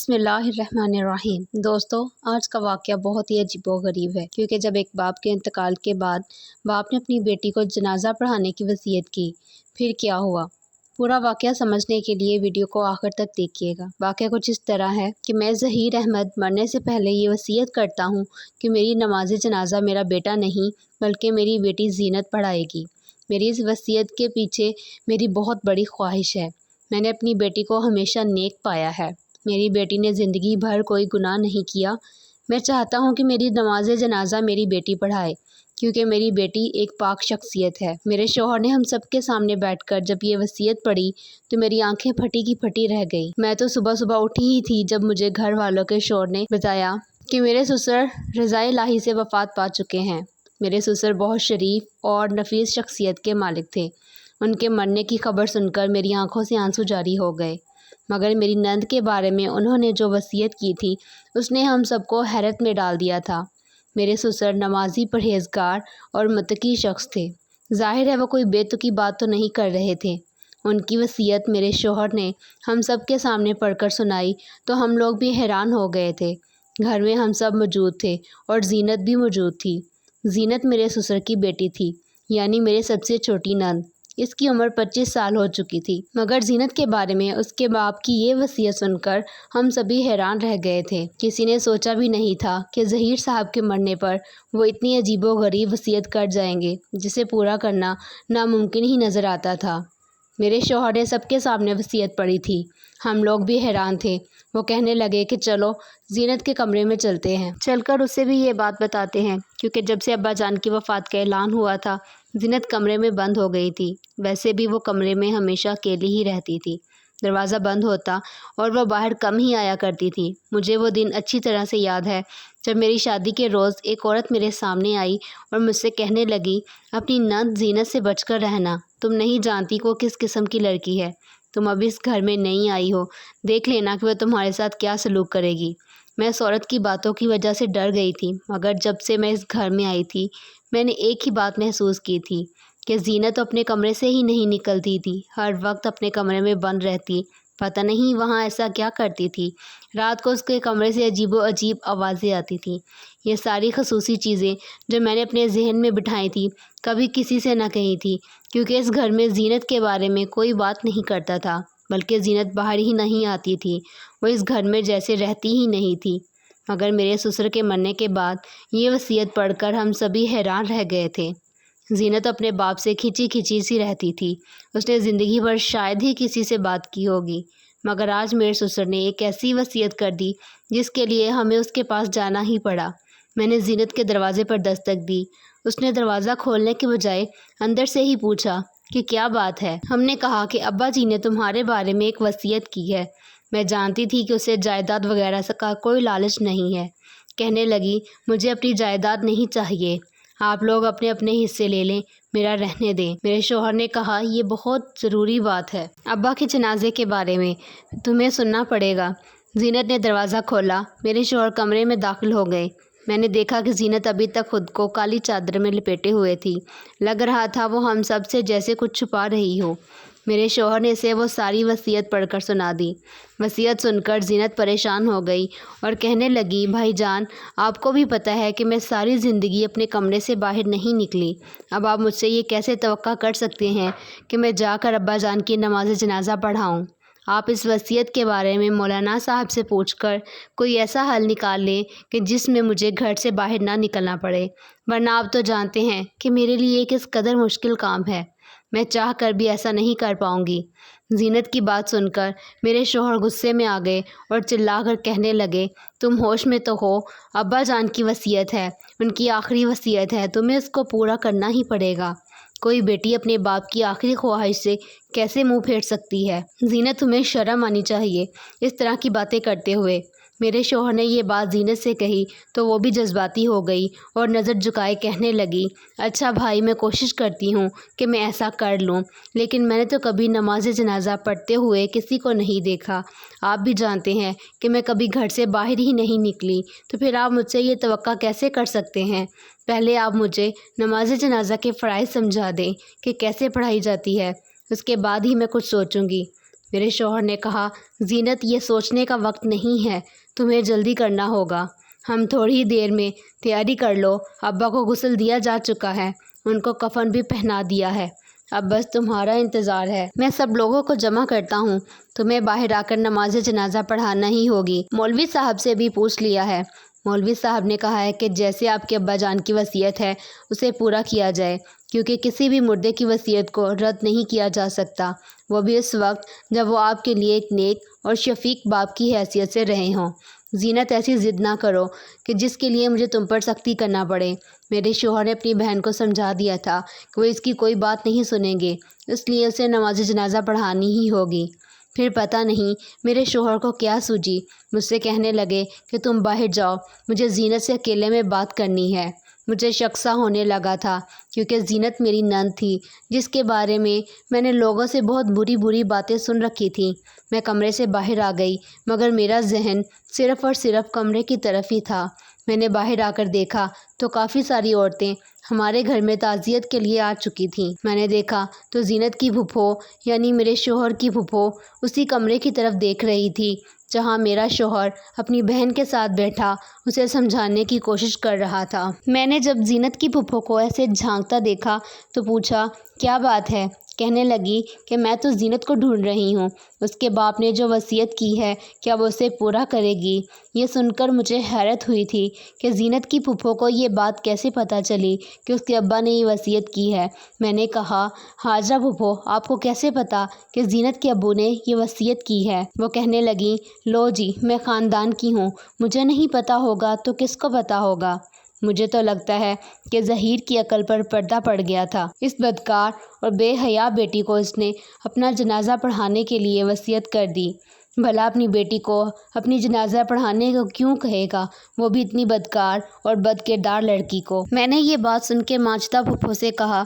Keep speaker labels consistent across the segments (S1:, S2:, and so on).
S1: بسم اللہ الرحمن الرحیم۔ دوستو، آج کا واقعہ بہت ہی عجیب و غریب ہے، کیونکہ جب ایک باپ کے انتقال کے بعد باپ نے اپنی بیٹی کو جنازہ پڑھانے کی وصیت کی، پھر کیا ہوا؟ پورا واقعہ سمجھنے کے لیے ویڈیو کو آخر تک دیکھیے گا۔ واقعہ کچھ اس طرح ہے کہ میں ظہیر احمد مرنے سے پہلے یہ وصیت کرتا ہوں کہ میری نماز جنازہ میرا بیٹا نہیں بلکہ میری بیٹی زینت پڑھائے گی۔ میری اس وصیت کے پیچھے میری بہت بڑی خواہش ہے۔ میں نے اپنی بیٹی کو ہمیشہ نیک پایا ہے۔ میری بیٹی نے زندگی بھر کوئی گناہ نہیں کیا۔ میں چاہتا ہوں کہ میری نماز جنازہ میری بیٹی پڑھائے، کیونکہ میری بیٹی ایک پاک شخصیت ہے۔ میرے شوہر نے ہم سب کے سامنے بیٹھ کر جب یہ وصیت پڑھی تو میری آنکھیں پھٹی کی پھٹی رہ گئی۔ میں تو صبح اٹھی ہی تھی جب مجھے گھر والوں کے شور نے بتایا کہ میرے سسر رضا الہی سے وفات پا چکے ہیں۔ میرے سسر بہت شریف اور نفیس شخصیت کے مالک تھے۔ ان کے مرنے کی خبر سن کر میری آنکھوں سے آنسو جاری ہو گئے، مگر میری نند کے بارے میں انہوں نے جو وصیت کی تھی اس نے ہم سب کو حیرت میں ڈال دیا تھا۔ میرے سسر نمازی، پرہیزگار اور متقی شخص تھے۔ ظاہر ہے وہ کوئی بے تکی بات تو نہیں کر رہے تھے۔ ان کی وصیت میرے شوہر نے ہم سب کے سامنے پڑھ کر سنائی تو ہم لوگ بھی حیران ہو گئے تھے۔ گھر میں ہم سب موجود تھے اور زینت بھی موجود تھی۔ زینت میرے سسر کی بیٹی تھی، یعنی میرے سب سے چھوٹی نند۔ اس کی عمر 25 سال ہو چکی تھی، مگر زینت کے بارے میں اس کے باپ کی یہ وصیت سن کر ہم سبھی حیران رہ گئے تھے۔ کسی نے سوچا بھی نہیں تھا کہ ظہیر صاحب کے مرنے پر وہ اتنی عجیب و غریب وصیت کر جائیں گے جسے پورا کرنا ناممکن ہی نظر آتا تھا۔ میرے شوہر نے سب کے سامنے وصیت پڑھی تھی۔ ہم لوگ بھی حیران تھے۔ وہ کہنے لگے کہ چلو زینت کے کمرے میں چلتے ہیں، چل کر اسے بھی یہ بات بتاتے ہیں، کیونکہ جب سے ابا جان کی وفات کا اعلان ہوا تھا زینت کمرے میں بند ہو گئی تھی۔ ویسے بھی وہ کمرے میں ہمیشہ اکیلی ہی رہتی تھی۔ دروازہ بند ہوتا اور وہ باہر کم ہی آیا کرتی تھی۔ مجھے وہ دن اچھی طرح سے یاد ہے جب میری شادی کے روز ایک عورت میرے سامنے آئی اور مجھ سے کہنے لگی، اپنی نند زینت سے بچ کر رہنا، تم نہیں جانتی وہ کس قسم کی لڑکی ہے۔ تم ابھی اس گھر میں نہیں آئی ہو، دیکھ لینا کہ وہ تمہارے ساتھ کیا سلوک کرے گی۔ میں اس عورت کی باتوں کی وجہ سے ڈر گئی تھی، مگر جب سے میں اس گھر میں آئی تھی میں نے ایک ہی بات محسوس کی تھی کہ زینت اپنے کمرے سے ہی نہیں نکلتی تھی، ہر وقت اپنے کمرے میں بند رہتی۔ پتہ نہیں وہاں ایسا کیا کرتی تھی۔ رات کو اس کے کمرے سے عجیب و عجیب آوازیں آتی تھیں۔ یہ ساری خصوصی چیزیں جو میں نے اپنے ذہن میں بٹھائی تھی کبھی کسی سے نہ کہی تھی، کیونکہ اس گھر میں زینت کے بارے میں کوئی بات نہیں کرتا تھا، بلکہ زینت باہر ہی نہیں آتی تھی، وہ اس گھر میں جیسے رہتی ہی نہیں تھی۔ مگر میرے سسر کے مرنے کے بعد یہ وصیت پڑھ کر ہم سبھی حیران رہ گئے تھے۔ زینت اپنے باپ سے کھچی سی رہتی تھی۔ اس نے زندگی بھر شاید ہی کسی سے بات کی ہوگی، مگر آج میرے سسر نے ایک ایسی وصیت کر دی جس کے لیے ہمیں اس کے پاس جانا ہی پڑا۔ میں نے زینت کے دروازے پر دستک دی۔ اس نے دروازہ کھولنے کے بجائے اندر سے ہی پوچھا کہ کیا بات ہے۔ ہم نے کہا کہ ابا جی نے تمہارے بارے میں ایک وصیت کی ہے۔ میں جانتی تھی کہ اسے جائیداد وغیرہ کا کوئی لالچ نہیں ہے۔ کہنے لگی، مجھے اپنی جائیداد نہیں چاہیے، آپ لوگ اپنے اپنے حصے لے لیں، میرا رہنے دیں۔ میرے شوہر نے کہا، یہ بہت ضروری بات ہے، ابا کے جنازے کے بارے میں تمہیں سننا پڑے گا۔ زینت نے دروازہ کھولا۔ میرے شوہر کمرے میں داخل ہو گئے۔ میں نے دیکھا کہ زینت ابھی تک خود کو کالی چادر میں لپیٹے ہوئے تھی۔ لگ رہا تھا وہ ہم سب سے جیسے کچھ چھپا رہی ہو۔ میرے شوہر نے اسے وہ ساری وصیت پڑھ کر سنا دی۔ وصیت سن کر زینت پریشان ہو گئی اور کہنے لگی، بھائی جان، آپ کو بھی پتہ ہے کہ میں ساری زندگی اپنے کمرے سے باہر نہیں نکلی۔ اب آپ مجھ سے یہ کیسے توقع کر سکتے ہیں کہ میں جا کر ابا جان کی نماز جنازہ پڑھاؤں؟ آپ اس وصیت کے بارے میں مولانا صاحب سے پوچھ کر کوئی ایسا حل نکال لیں کہ جس میں مجھے گھر سے باہر نہ نکلنا پڑے، ورنہ آپ تو جانتے ہیں کہ میرے لیے یہ کس قدر مشکل کام ہے۔ میں چاہ کر بھی ایسا نہیں کر پاؤں گی۔ زینت کی بات سن کر میرے شوہر غصے میں آ گئے اور چلا کر کہنے لگے، تم ہوش میں تو ہو؟ ابا جان کی وصیت ہے، ان کی آخری وصیت ہے، تمہیں اس کو پورا کرنا ہی پڑے گا۔ کوئی بیٹی اپنے باپ کی آخری خواہش سے کیسے منہ پھیر سکتی ہے؟ زینت، تمہیں شرم آنی چاہیے اس طرح کی باتیں کرتے ہوئے۔ میرے شوہر نے یہ بات زینت سے کہی تو وہ بھی جذباتی ہو گئی اور نظر جھکائے کہنے لگی، اچھا بھائی، میں کوشش کرتی ہوں کہ میں ایسا کر لوں، لیکن میں نے تو کبھی نماز جنازہ پڑھتے ہوئے کسی کو نہیں دیکھا۔ آپ بھی جانتے ہیں کہ میں کبھی گھر سے باہر ہی نہیں نکلی، تو پھر آپ مجھ سے یہ توقع کیسے کر سکتے ہیں؟ پہلے آپ مجھے نماز جنازہ کے فرائض سمجھا دیں کہ کیسے پڑھائی جاتی ہے، اس کے بعد ہی میں کچھ سوچوں گی۔ میرے شوہر نے کہا، زینت یہ سوچنے کا وقت نہیں ہے، تمہیں جلدی کرنا ہوگا، ہم تھوڑی ہی دیر میں تیاری کر لو، ابا کو غسل دیا جا چکا ہے، ان کو کفن بھی پہنا دیا ہے، اب بس تمہارا انتظار ہے، میں سب لوگوں کو جمع کرتا ہوں، تمہیں باہر آ کر نماز جنازہ پڑھانا ہی ہوگی، مولوی صاحب سے بھی پوچھ لیا ہے، مولوی صاحب نے کہا ہے کہ جیسے آپ کے ابا جان کی وصیت ہے اسے پورا کیا جائے، کیونکہ کسی بھی مردے کی وصیت کو رد نہیں کیا جا سکتا، وہ بھی اس وقت جب وہ آپ کے لیے ایک نیک اور شفیق باپ کی حیثیت سے رہے ہوں۔ زینت ایسی ضد نہ کرو کہ جس کے لیے مجھے تم پر سختی کرنا پڑے۔ میرے شوہر نے اپنی بہن کو سمجھا دیا تھا کہ وہ اس کی کوئی بات نہیں سنیں گے، اس لیے اسے نماز جنازہ پڑھانی ہی ہوگی۔ پھر پتہ نہیں میرے شوہر کو کیا سوجی، مجھ سے کہنے لگے کہ تم باہر جاؤ، مجھے زینت سے اکیلے میں بات کرنی ہے۔ مجھے شک سا ہونے لگا تھا کیونکہ زینت میری نند تھی جس کے بارے میں نے لوگوں سے بہت بری باتیں سن رکھی تھیں۔ میں کمرے سے باہر آ گئی مگر میرا ذہن صرف اور صرف کمرے کی طرف ہی تھا۔ میں نے باہر آ کر دیکھا تو کافی ساری عورتیں ہمارے گھر میں تعزیت کے لیے آ چکی تھیں۔ میں نے دیکھا تو زینت کی پھپھو یعنی میرے شوہر کی پھپھو اسی کمرے کی طرف دیکھ رہی تھی جہاں میرا شوہر اپنی بہن کے ساتھ بیٹھا اسے سمجھانے کی کوشش کر رہا تھا۔ میں نے جب زینت کی پھپھو کو ایسے جھانکتا دیکھا تو پوچھا، کیا بات ہے؟ کہنے لگی کہ میں تو زینت کو ڈھونڈ رہی ہوں، اس کے باپ نے جو وصیت کی ہے کیا وہ اسے پورا کرے گی؟ یہ سن کر مجھے حیرت ہوئی تھی کہ زینت کی پھپھو کو یہ بات کیسے پتہ چلی کہ اس کے ابا نے یہ وصیت کی ہے۔ میں نے کہا، ہاجرہ پھپھو، آپ کو کیسے پتہ کہ زینت کے ابو نے یہ وصیت کی ہے؟ وہ کہنے لگی، لو جی، میں خاندان کی ہوں، مجھے نہیں پتہ ہوگا تو کس کو پتہ ہوگا؟ مجھے تو لگتا ہے کہ ظہیر کی عقل پر پردہ پڑ گیا تھا، اس بدکار اور بے حیا بیٹی کو اس نے اپنا جنازہ پڑھانے کے لیے وصیت کر دی۔ بھلا اپنی بیٹی کو اپنی جنازہ پڑھانے کو کیوں کہے گا، وہ بھی اتنی بدکار اور بد کردار لڑکی کو؟ میں نے یہ بات سن کے ماجدہ پھپھو سے کہا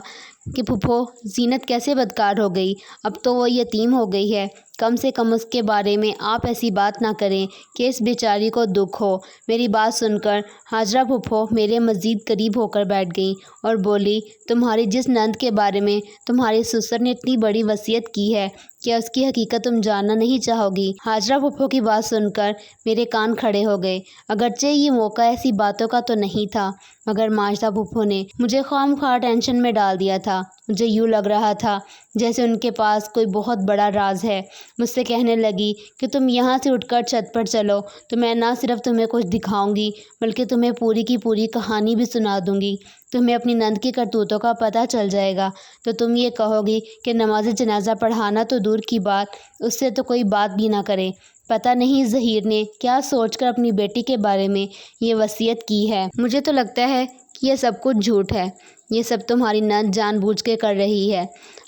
S1: کہ پھپھو، زینت کیسے بدکار ہو گئی؟ اب تو وہ یتیم ہو گئی ہے، کم سے کم اس کے بارے میں آپ ایسی بات نہ کریں کہ اس بیچاری کو دکھ ہو۔ میری بات سن کر ہاجرہ پھپھو میرے مزید قریب ہو کر بیٹھ گئیں اور بولی، تمہاری جس نند کے بارے میں تمہاری سسر نے اتنی بڑی وصیت کی ہے کیا اس کی حقیقت تم جاننا نہیں چاہو گی؟ ہاجرہ پھپھو کی بات سن کر میرے کان کھڑے ہو گئے، اگرچہ یہ موقع ایسی باتوں کا تو نہیں تھا مگر ماجدہ پھپھو نے مجھے خواہ ٹینشن میں ڈال دیا تھا۔ مجھے یوں لگ رہا تھا جیسے ان کے پاس کوئی بہت بڑا راز ہے۔ مجھ سے کہنے لگی کہ تم یہاں سے اٹھ کر چھت پر چلو تو میں نہ صرف تمہیں کچھ دکھاؤں گی بلکہ تمہیں پوری کی پوری کہانی بھی سنا دوں گی، تمہیں اپنی نند کی کرتوتوں کا پتہ چل جائے گا تو تم یہ کہو گی کہ نماز جنازہ پڑھانا تو دور کی بات، اس سے تو کوئی بات بھی نہ کرے۔ پتہ نہیں ظہیر نے کیا سوچ کر اپنی بیٹی کے بارے میں یہ وصیت کی ہے۔ مجھے تو لگتا ہے کہ یہ سب کچھ جھوٹ ہے، یہ سب تمہاری نند جان بوجھ کے کر رہی ہے۔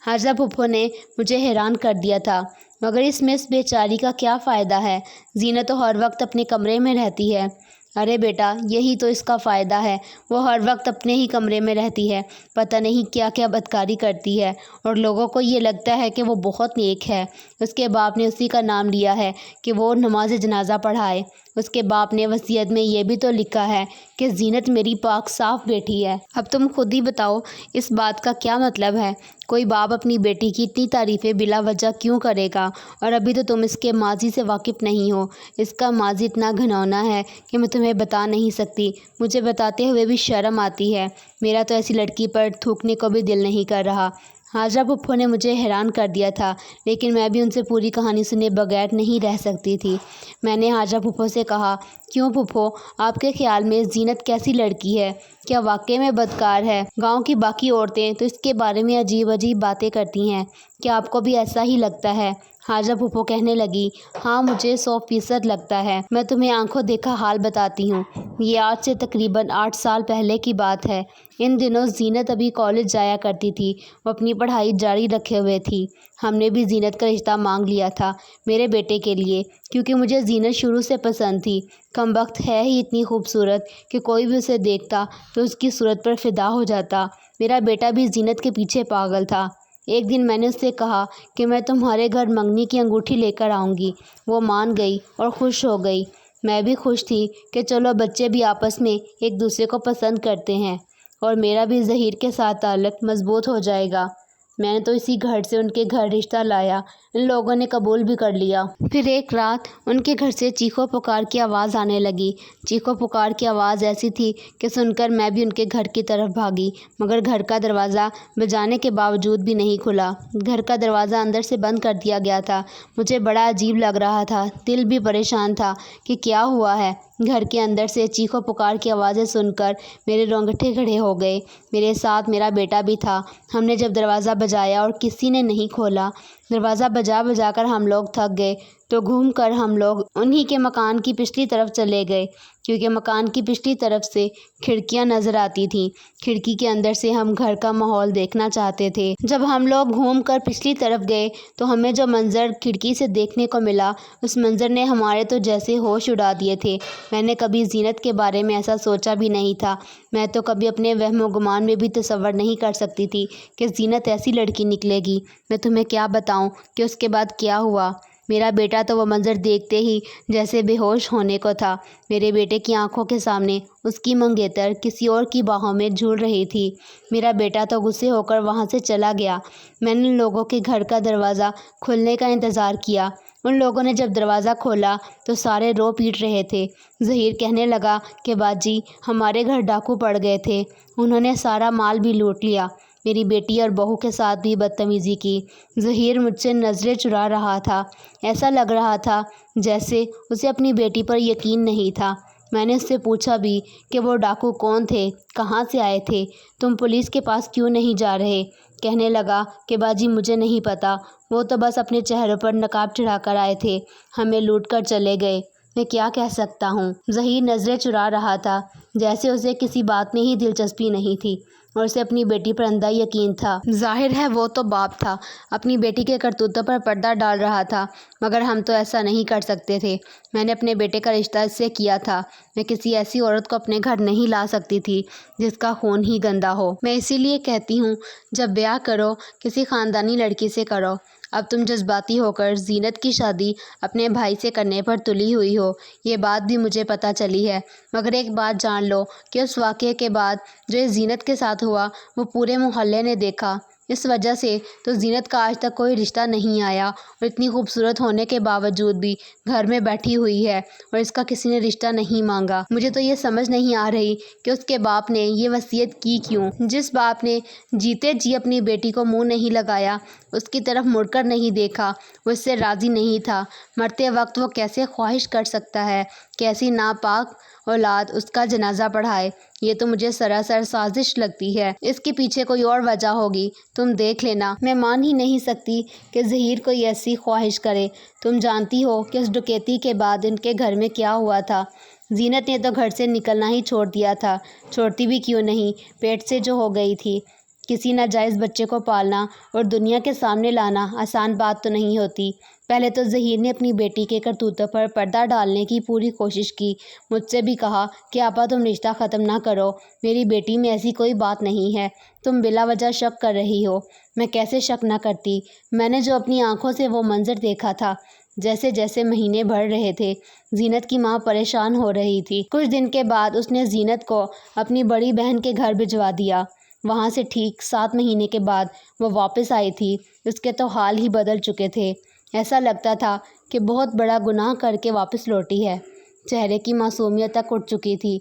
S1: ہاجرہ پھپھو نے مجھے حیران کر دیا تھا، مگر اس میں اس بیچاری کا کیا فائدہ ہے؟ زینت تو ہر وقت اپنے کمرے میں رہتی ہے۔ ارے بیٹا، یہی تو اس کا فائدہ ہے، وہ ہر وقت اپنے ہی کمرے میں رہتی ہے، پتہ نہیں کیا کیا بدکاری کرتی ہے اور لوگوں کو یہ لگتا ہے کہ وہ بہت نیک ہے۔ اس کے باپ نے اسی کا نام لیا ہے کہ وہ نماز جنازہ پڑھائے۔ اس کے باپ نے وصیت میں یہ بھی تو لکھا ہے کہ زینت میری پاک صاف بیٹی ہے۔ اب تم خود ہی بتاؤ اس بات کا کیا مطلب ہے؟ کوئی باپ اپنی بیٹی کی اتنی تعریفیں بلا وجہ کیوں کرے گا؟ اور ابھی تو تم اس کے ماضی سے واقف نہیں ہو، اس کا ماضی اتنا گھناؤنا ہے کہ میں تمہیں بتا نہیں سکتی، مجھے بتاتے ہوئے بھی شرم آتی ہے، میرا تو ایسی لڑکی پر تھوکنے کو بھی دل نہیں کر رہا۔ ہاجرہ پھپھو نے مجھے حیران کر دیا تھا لیکن میں بھی ان سے پوری کہانی سنے بغیر نہیں رہ سکتی تھی۔ میں نے ہاجرہ پھپھو سے کہا، کیوں پھپھو، آپ کے خیال میں زینت کیسی لڑکی ہے؟ کیا واقعی میں بدکار ہے؟ گاؤں کی باقی عورتیں تو اس کے بارے میں عجیب عجیب باتیں کرتی ہیں، کیا آپ کو بھی ایسا ہی لگتا ہے؟ ہاجرہ پھپھو کہنے لگی، ہاں مجھے 100% لگتا ہے۔ میں تمہیں آنکھوں دیکھا حال بتاتی ہوں، یہ آج سے تقریباً 8 سال پہلے کی بات ہے۔ ان دنوں زینت ابھی کالج جایا کرتی تھی، وہ اپنی پڑھائی جاری رکھے ہوئے تھی۔ ہم نے بھی زینت کا رشتہ مانگ لیا تھا میرے بیٹے کے لیے کیونکہ مجھے زینت شروع سے پسند تھی۔ کمبخت ہے ہی اتنی خوبصورت کہ کوئی بھی اسے دیکھتا تو اس کی صورت پر فدا ہو جاتا۔ میرا بیٹا بھی زینت کے پیچھے پاگل تھا۔ ایک دن میں نے اس سے کہا کہ میں تمہارے گھر منگنی کی انگوٹھی لے کر آؤں گی، وہ مان گئی اور خوش ہو گئی۔ میں بھی خوش تھی کہ چلو بچے بھی آپس میں ایک دوسرے کو پسند کرتے ہیں اور میرا بھی ظہیر کے ساتھ تعلق مضبوط ہو جائے گا۔ میں نے تو اسی گھر سے ان کے گھر رشتہ لایا، ان لوگوں نے قبول بھی کر لیا۔ پھر ایک رات ان کے گھر سے چیخو پکار کی آواز آنے لگی۔ چیخو پکار کی آواز ایسی تھی کہ سن کر میں بھی ان کے گھر کی طرف بھاگی، مگر گھر کا دروازہ بجانے کے باوجود بھی نہیں کھلا۔ گھر کا دروازہ اندر سے بند کر دیا گیا تھا۔ مجھے بڑا عجیب لگ رہا تھا، دل بھی پریشان تھا کہ کیا ہوا ہے۔ گھر کے اندر سے چیخو پکار کی آوازیں سن کر میرے رونگٹے کھڑے ہو گئے۔ میرے ساتھ میرا بیٹا بھی تھا۔ ہم نے جب دروازہ بجایا اور کسی نے نہیں کھولا، دروازہ بجا بجا کر ہم لوگ تھک گئے تو گھوم کر ہم لوگ انہی کے مکان کی پچھلی طرف چلے گئے، کیونکہ مکان کی پچھلی طرف سے کھڑکیاں نظر آتی تھیں۔ کھڑکی کے اندر سے ہم گھر کا ماحول دیکھنا چاہتے تھے۔ جب ہم لوگ گھوم کر پچھلی طرف گئے تو ہمیں جو منظر کھڑکی سے دیکھنے کو ملا، اس منظر نے ہمارے تو جیسے ہوش اڑا دیے تھے۔ میں نے کبھی زینت کے بارے میں ایسا سوچا بھی نہیں تھا۔ میں تو کبھی اپنے وہم و گمان میں بھی تصور نہیں کر سکتی تھی کہ زینت ایسی لڑکی نکلے گی۔ میں تمہیں کیا بتاؤں کہ اس کے بعد کیا ہوا۔ میرا بیٹا تو وہ منظر دیکھتے ہی جیسے بے ہوش ہونے کو تھا۔ میرے بیٹے کی آنکھوں کے سامنے اس کی منگیتر کسی اور کی باہوں میں جھول رہی تھی۔ میرا بیٹا تو غصے ہو کر وہاں سے چلا گیا۔ میں نے ان لوگوں کے گھر کا دروازہ کھلنے کا انتظار کیا۔ ان لوگوں نے جب دروازہ کھولا تو سارے رو پیٹ رہے تھے۔ ظہیر کہنے لگا کہ باجی، ہمارے گھر ڈاکو پڑ گئے تھے، انہوں نے سارا مال بھی لوٹ لیا، میری بیٹی اور بہو کے ساتھ بھی بدتمیزی کی۔ ظہیر مجھ سے نظریں چرا رہا تھا۔ ایسا لگ رہا تھا جیسے اسے اپنی بیٹی پر یقین نہیں تھا۔ میں نے اس سے پوچھا بھی کہ وہ ڈاکو کون تھے، کہاں سے آئے تھے، تم پولیس کے پاس کیوں نہیں جا رہے؟ کہنے لگا کہ باجی مجھے نہیں پتا، وہ تو بس اپنے چہروں پر نقاب چڑھا کر آئے تھے، ہمیں لوٹ کر چلے گئے۔ میں کیا کہہ سکتا ہوں؟ ظہیر نظریں چرا رہا تھا، جیسے اسے کسی بات میں ہی دلچسپی نہیں تھی اور اسے اپنی بیٹی پر اندھا یقین تھا۔ ظاہر ہے وہ تو باپ تھا، اپنی بیٹی کے کرتوتوں پر پردہ ڈال رہا تھا، مگر ہم تو ایسا نہیں کر سکتے تھے۔ میں نے اپنے بیٹے کا رشتہ اس سے کیا تھا۔ میں کسی ایسی عورت کو اپنے گھر نہیں لا سکتی تھی جس کا خون ہی گندا ہو۔ میں اسی لیے کہتی ہوں جب بیاہ کرو کسی خاندانی لڑکی سے کرو۔ اب تم جذباتی ہو کر زینت کی شادی اپنے بھائی سے کرنے پر تلی ہوئی ہو، یہ بات بھی مجھے پتہ چلی ہے، مگر ایک بات جان لو کہ اس واقعے کے بعد جو اس زینت کے ساتھ ہوا وہ پورے محلے نے دیکھا۔ اس وجہ سے تو زینت کا آج تک کوئی رشتہ نہیں آیا اور اتنی خوبصورت ہونے کے باوجود بھی گھر میں بیٹھی ہوئی ہے اور اس کا کسی نے رشتہ نہیں مانگا۔ مجھے تو یہ سمجھ نہیں آ رہی کہ اس کے باپ نے یہ وصیت کی کیوں۔ جس باپ نے جیتے جی اپنی بیٹی کو منہ نہیں لگایا، اس کی طرف مڑ کر نہیں دیکھا، وہ اس سے راضی نہیں تھا، مرتے وقت وہ کیسے خواہش کر سکتا ہے کہ ایسی ناپاک اولاد اس کا جنازہ پڑھائے؟ یہ تو مجھے سراسر سازش لگتی ہے، اس کے پیچھے کوئی اور وجہ ہوگی، تم دیکھ لینا۔ میں مان ہی نہیں سکتی کہ ظہیر کوئی ایسی خواہش کرے۔ تم جانتی ہو کہ اس ڈکیتی کے بعد ان کے گھر میں کیا ہوا تھا؟ زینت نے تو گھر سے نکلنا ہی چھوڑ دیا تھا، چھوڑتی بھی کیوں نہیں، پیٹ سے جو ہو گئی تھی۔ کسی ناجائز بچے کو پالنا اور دنیا کے سامنے لانا آسان بات تو نہیں ہوتی۔ پہلے تو ظہیر نے اپنی بیٹی کے کرتوتوں پر پردہ ڈالنے کی پوری کوشش کی، مجھ سے بھی کہا کہ آپا تم رشتہ ختم نہ کرو، میری بیٹی میں ایسی کوئی بات نہیں ہے، تم بلا وجہ شک کر رہی ہو۔ میں کیسے شک نہ کرتی؟ میں نے جو اپنی آنکھوں سے وہ منظر دیکھا تھا، جیسے جیسے مہینے بڑھ رہے تھے زینت کی ماں پریشان ہو رہی تھی۔ کچھ دن کے بعد اس نے زینت کو اپنی بڑی بہن کے گھر بھجوا دیا۔ وہاں سے ٹھیک 7 مہینے کے بعد وہ واپس آئی تھی۔ اس کے تو حال ہی بدل چکے تھے، ایسا لگتا تھا کہ بہت بڑا گناہ کر کے واپس لوٹی ہے۔ چہرے کی معصومیت تک اٹھ چکی تھی،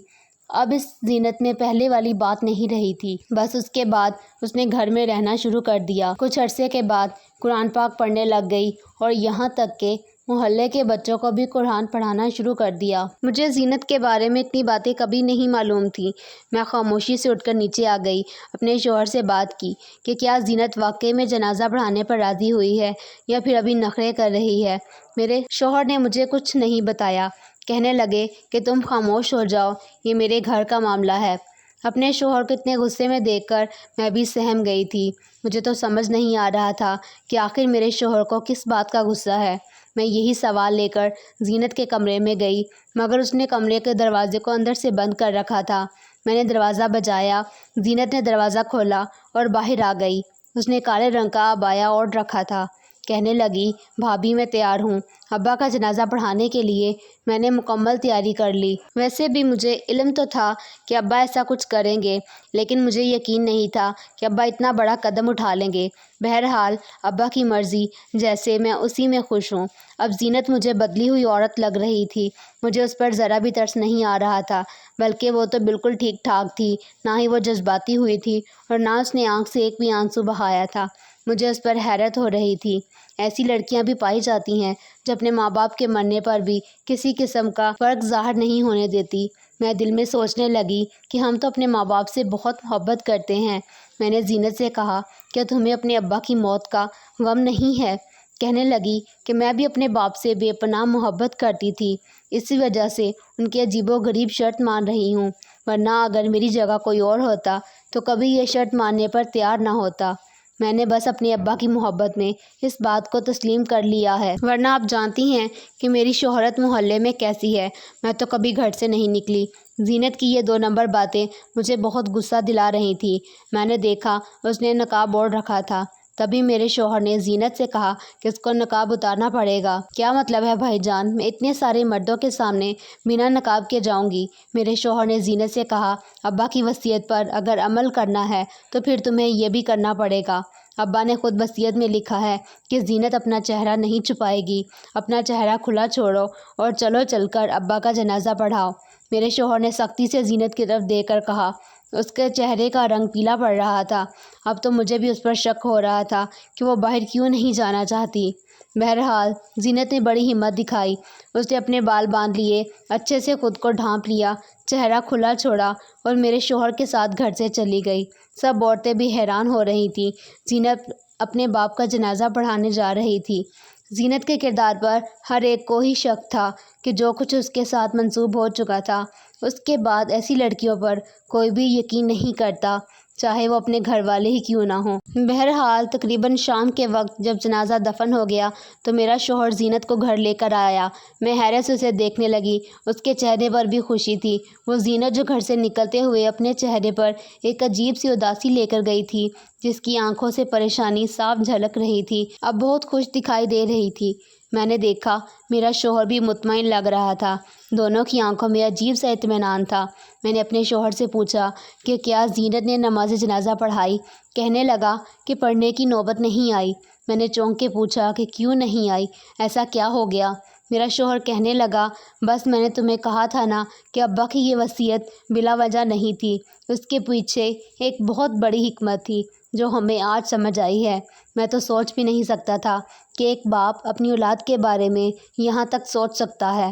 S1: اب اس زینت میں پہلے والی بات نہیں رہی تھی۔ بس اس کے بعد اس نے گھر میں رہنا شروع کر دیا۔ کچھ عرصے کے بعد قرآن پاک پڑھنے لگ گئی اور یہاں تک کہ محلے کے بچوں کو بھی قرآن پڑھانا شروع کر دیا۔ مجھے زینت کے بارے میں اتنی باتیں کبھی نہیں معلوم تھیں۔ میں خاموشی سے اٹھ کر نیچے آ گئی، اپنے شوہر سے بات کی کہ کیا زینت واقعی میں جنازہ پڑھانے پر راضی ہوئی ہے یا پھر ابھی نخرے کر رہی ہے۔ میرے شوہر نے مجھے کچھ نہیں بتایا، کہنے لگے کہ تم خاموش ہو جاؤ، یہ میرے گھر کا معاملہ ہے۔ اپنے شوہر کو اتنے غصے میں دیکھ کر میں بھی سہم گئی تھی۔ مجھے تو سمجھ نہیں آ رہا تھا کہ آخر میرے شوہر کو کس بات کا غصہ ہے۔ میں یہی سوال لے کر زینت کے کمرے میں گئی، مگر اس نے کمرے کے دروازے کو اندر سے بند کر رکھا تھا۔ میں نے دروازہ بجایا، زینت نے دروازہ کھولا اور باہر آ گئی۔ اس نے کالے رنگ کا عبایا اوڑھ رکھا تھا۔ کہنے لگی بھابھی میں تیار ہوں، ابا کا جنازہ پڑھانے کے لیے میں نے مکمل تیاری کر لی۔ ویسے بھی مجھے علم تو تھا کہ ابا ایسا کچھ کریں گے، لیکن مجھے یقین نہیں تھا کہ ابا اتنا بڑا قدم اٹھا لیں گے۔ بہرحال ابا کی مرضی جیسے میں اسی میں خوش ہوں۔ اب زینت مجھے بدلی ہوئی عورت لگ رہی تھی، مجھے اس پر ذرا بھی ترس نہیں آ رہا تھا، بلکہ وہ تو بالکل ٹھیک ٹھاک تھی، نہ ہی وہ جذباتی ہوئی تھی اور نہ اس نے آنکھ سے ایک بھی آنسو بہایا تھا۔ مجھے اس پر حیرت ہو رہی تھی۔ ایسی لڑکیاں بھی پائی جاتی ہیں جو اپنے ماں باپ کے مرنے پر بھی کسی قسم کا فرق ظاہر نہیں ہونے دیتی۔ میں دل میں سوچنے لگی کہ ہم تو اپنے ماں باپ سے بہت محبت کرتے ہیں۔ میں نے زینت سے کہا کیا تمہیں اپنے ابا کی موت کا غم نہیں ہے؟ کہنے لگی کہ میں بھی اپنے باپ سے بے پناہ محبت کرتی تھی، اسی وجہ سے ان کی عجیب و غریب شرط مان رہی ہوں، ورنہ اگر میری جگہ کوئی اور ہوتا تو کبھی یہ شرط ماننے پر تیار نہ ہوتا۔ میں نے بس اپنے ابا کی محبت میں اس بات کو تسلیم کر لیا ہے، ورنہ آپ جانتی ہیں کہ میری شہرت محلے میں کیسی ہے، میں تو کبھی گھر سے نہیں نکلی۔ زینت کی یہ 2 نمبر باتیں مجھے بہت غصہ دلا رہی تھی۔ میں نے دیکھا اس نے نقاب اوڑھ رکھا تھا، تبھی میرے شوہر نے زینت سے کہا کہ اس کو نقاب اتارنا پڑے گا۔ کیا مطلب ہے بھائی جان، میں اتنے سارے مردوں کے سامنے بنا نقاب کے جاؤں گی؟ میرے شوہر نے زینت سے کہا ابا کی وصیت پر اگر عمل کرنا ہے تو پھر تمہیں یہ بھی کرنا پڑے گا۔ ابا نے خود وصیت میں لکھا ہے کہ زینت اپنا چہرہ نہیں چھپائے گی، اپنا چہرہ کھلا چھوڑو اور چلو چل کر ابا کا جنازہ پڑھاؤ۔ میرے شوہر نے سختی سے زینت کی طرف دیکھ کر کہا۔ اس کے چہرے کا رنگ پیلا پڑ رہا تھا۔ اب تو مجھے بھی اس پر شک ہو رہا تھا کہ وہ باہر کیوں نہیں جانا چاہتی۔ بہرحال زینت نے بڑی ہمت دکھائی، اس نے اپنے بال باندھ لیے، اچھے سے خود کو ڈھانپ لیا، چہرہ کھلا چھوڑا اور میرے شوہر کے ساتھ گھر سے چلی گئی۔ سب عورتیں بھی حیران ہو رہی تھیں۔ زینت اپنے باپ کا جنازہ پڑھانے جا رہی تھی۔ زینت کے کردار پر ہر ایک کو ہی شک تھا کہ جو کچھ اس کے ساتھ منسوب ہو چکا تھا، اس کے بعد ایسی لڑکیوں پر کوئی بھی یقین نہیں کرتا، چاہے وہ اپنے گھر والے ہی کیوں نہ ہوں۔ بہرحال تقریباً شام کے وقت جب جنازہ دفن ہو گیا تو میرا شوہر زینت کو گھر لے کر آیا۔ میں حیرت سے اسے دیکھنے لگی، اس کے چہرے پر بھی خوشی تھی۔ وہ زینت جو گھر سے نکلتے ہوئے اپنے چہرے پر ایک عجیب سی اداسی لے کر گئی تھی، جس کی آنکھوں سے پریشانی صاف جھلک رہی تھی، اب بہت خوش دکھائی دے رہی تھی۔ میں نے دیکھا میرا شوہر بھی مطمئن لگ رہا تھا، دونوں کی آنکھوں میں عجیب سا اطمینان تھا۔ میں نے اپنے شوہر سے پوچھا کہ کیا زینت نے نماز جنازہ پڑھائی؟ کہنے لگا کہ پڑھنے کی نوبت نہیں آئی۔ میں نے چونک کے پوچھا کہ کیوں نہیں آئی، ایسا کیا ہو گیا؟ میرا شوہر کہنے لگا بس میں نے تمہیں کہا تھا نا کہ ابا کی یہ وصیت بلا وجہ نہیں تھی، اس کے پیچھے ایک بہت بڑی حکمت تھی جو ہمیں آج سمجھ آئی ہے۔ میں تو سوچ بھی نہیں سکتا تھا کہ ایک باپ اپنی اولاد کے بارے میں یہاں تک سوچ سکتا ہے۔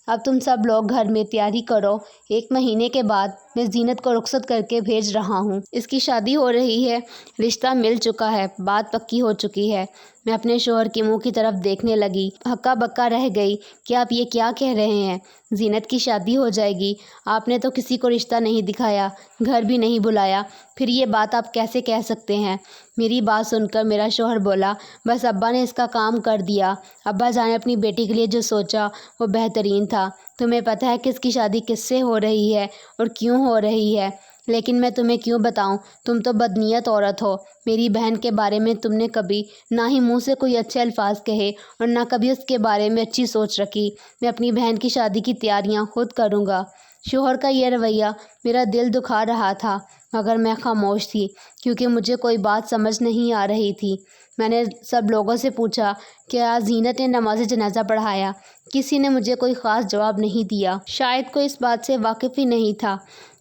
S1: اب تم سب لوگ گھر میں تیاری کرو، 1 مہینے کے بعد میں زینت کو رخصت کر کے بھیج رہا ہوں۔ اس کی شادی ہو رہی ہے، رشتہ مل چکا ہے، بات پکی ہو چکی ہے۔ میں اپنے شوہر کے منہ کی طرف دیکھنے لگی، ہکا بکا رہ گئی کہ آپ یہ کیا کہہ رہے ہیں؟ زینت کی شادی ہو جائے گی؟ آپ نے تو کسی کو رشتہ نہیں دکھایا، گھر بھی نہیں بلایا، پھر یہ بات آپ کیسے کہہ سکتے ہیں؟ میری بات سن کر میرا شوہر بولا بس ابا نے اس کا کام کر دیا، ابا جان نے اپنی بیٹی کے لیے جو سوچا وہ بہترین تھا۔ تمہیں پتہ ہے کس کی شادی کس سے ہو رہی ہے اور کیوں ہو رہی ہے؟ لیکن میں تمہیں کیوں بتاؤں، تم تو بدنیت عورت ہو۔ میری بہن کے بارے میں تم نے کبھی نہ ہی منہ سے کوئی اچھے الفاظ کہے اور نہ کبھی اس کے بارے میں اچھی سوچ رکھی۔ میں اپنی بہن کی شادی کی تیاریاں خود کروں گا۔ شوہر کا یہ رویہ میرا دل دکھا رہا تھا، مگر میں خاموش تھی کیونکہ مجھے کوئی بات سمجھ نہیں آ رہی تھی۔ میں نے سب لوگوں سے پوچھا کیا زینت نے نماز جنازہ پڑھایا؟ کسی نے مجھے کوئی خاص جواب نہیں دیا، شاید کوئی اس بات سے واقف ہی نہیں تھا۔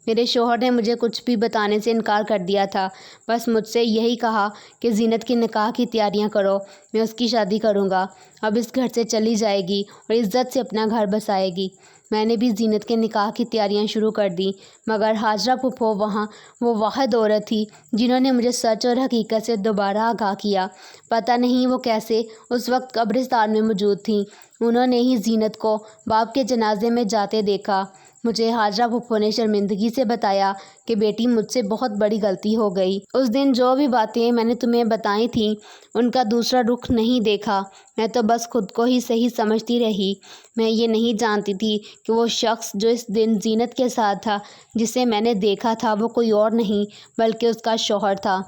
S1: میرے شوہر نے مجھے کچھ بھی بتانے سے انکار کر دیا تھا، بس مجھ سے یہی کہا کہ زینت کے نکاح کی تیاریاں کرو، میں اس کی شادی کروں گا، اب اس گھر سے چلی جائے گی اور عزت سے اپنا گھر بسائے گی۔ میں نے بھی زینت کے نکاح کی تیاریاں شروع کر دیں، مگر ہاجرہ پھپھو وہاں وہ واحد عورت تھی جنہوں نے مجھے سچ اور حقیقت سے دوبارہ آگاہ کیا۔ پتہ نہیں وہ کیسے اس وقت قبرستان میں موجود تھیں، انہوں نے ہی زینت کو باپ کے جنازے میں جاتے دیکھا۔ مجھے ہاجرہ پھپھو نے شرمندگی سے بتایا کہ بیٹی مجھ سے بہت بڑی غلطی ہو گئی۔ اس دن جو بھی باتیں میں نے تمہیں بتائی تھیں ان کا دوسرا رخ نہیں دیکھا، میں تو بس خود کو ہی صحیح سمجھتی رہی۔ میں یہ نہیں جانتی تھی کہ وہ شخص جو اس دن زینت کے ساتھ تھا، جسے میں نے دیکھا تھا، وہ کوئی اور نہیں بلکہ اس کا شوہر تھا۔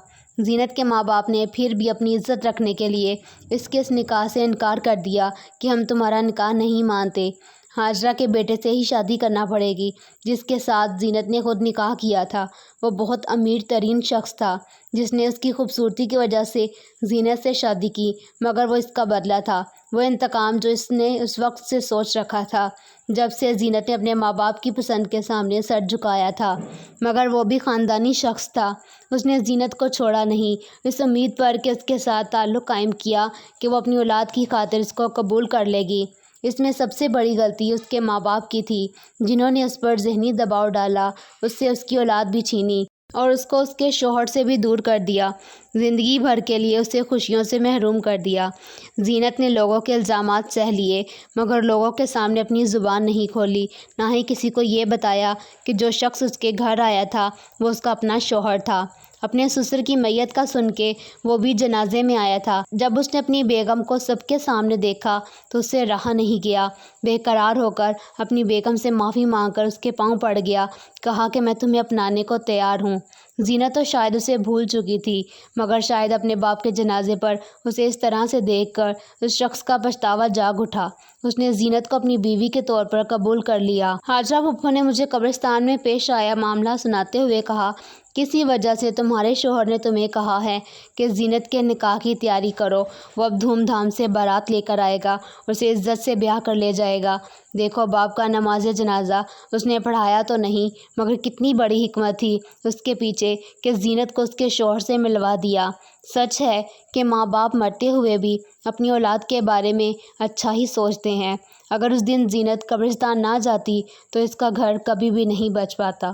S1: زینت کے ماں باپ نے پھر بھی اپنی عزت رکھنے کے لیے اس کے اس نکاح سے انکار کر دیا کہ ہم تمہارا نکاح نہیں مانتے، ہاجرہ کے بیٹے سے ہی شادی کرنا پڑے گی جس کے ساتھ زینت نے خود نکاح کیا تھا۔ وہ بہت امیر ترین شخص تھا جس نے اس کی خوبصورتی کی وجہ سے زینت سے شادی کی، مگر وہ اس کا بدلہ تھا، وہ انتقام جو اس نے اس وقت سے سوچ رکھا تھا جب سے زینت نے اپنے ماں باپ کی پسند کے سامنے سر جھکایا تھا۔ مگر وہ بھی خاندانی شخص تھا، اس نے زینت کو چھوڑا نہیں، اس امید پر کہ اس کے ساتھ تعلق قائم کیا کہ وہ اپنی اولاد کی خاطر اس کو قبول کر لے گی۔ اس میں سب سے بڑی غلطی اس کے ماں باپ کی تھی جنہوں نے اس پر ذہنی دباؤ ڈالا، اس سے اس کی اولاد بھی چھینی اور اس کو اس کے شوہر سے بھی دور کر دیا، زندگی بھر کے لیے اسے خوشیوں سے محروم کر دیا۔ زینت نے لوگوں کے الزامات سہ لیے مگر لوگوں کے سامنے اپنی زبان نہیں کھولی، نہ ہی کسی کو یہ بتایا کہ جو شخص اس کے گھر آیا تھا وہ اس کا اپنا شوہر تھا۔ اپنے سسر کی میت کا سن کے وہ بھی جنازے میں آیا تھا۔ جب اس نے اپنی بیگم کو سب کے سامنے دیکھا تو اس سے رہا نہیں گیا، بے قرار ہو کر اپنی بیگم سے معافی مانگ کر اس کے پاؤں پڑ گیا، کہا کہ میں تمہیں اپنانے کو تیار ہوں۔ زینت تو شاید اسے بھول چکی تھی مگر شاید اپنے باپ کے جنازے پر اسے اس طرح سے دیکھ کر اس شخص کا پچھتاوا جاگ اٹھا۔ اس نے زینت کو اپنی بیوی کے طور پر قبول کر لیا۔ ہاجرہ پھپھو نے مجھے قبرستان میں پیش آیا معاملہ سناتے ہوئے کہا، کسی وجہ سے تمہارے شوہر نے تمہیں کہا ہے کہ زینت کے نکاح کی تیاری کرو، وہ اب دھوم دھام سے بارات لے کر آئے گا اور اسے عزت سے بیاہ کر لے جائے گا۔ دیکھو باپ کا نماز جنازہ اس نے پڑھایا تو نہیں مگر کتنی بڑی حکمت تھی اس کے پیچھے کہ زینت کو اس کے شوہر سے ملوا دیا۔ سچ ہے کہ ماں باپ مرتے ہوئے بھی اپنی اولاد کے بارے میں اچھا ہی سوچتے ہیں۔ اگر اس دن زینت قبرستان نہ جاتی تو اس کا گھر کبھی بھی نہیں بچ پاتا۔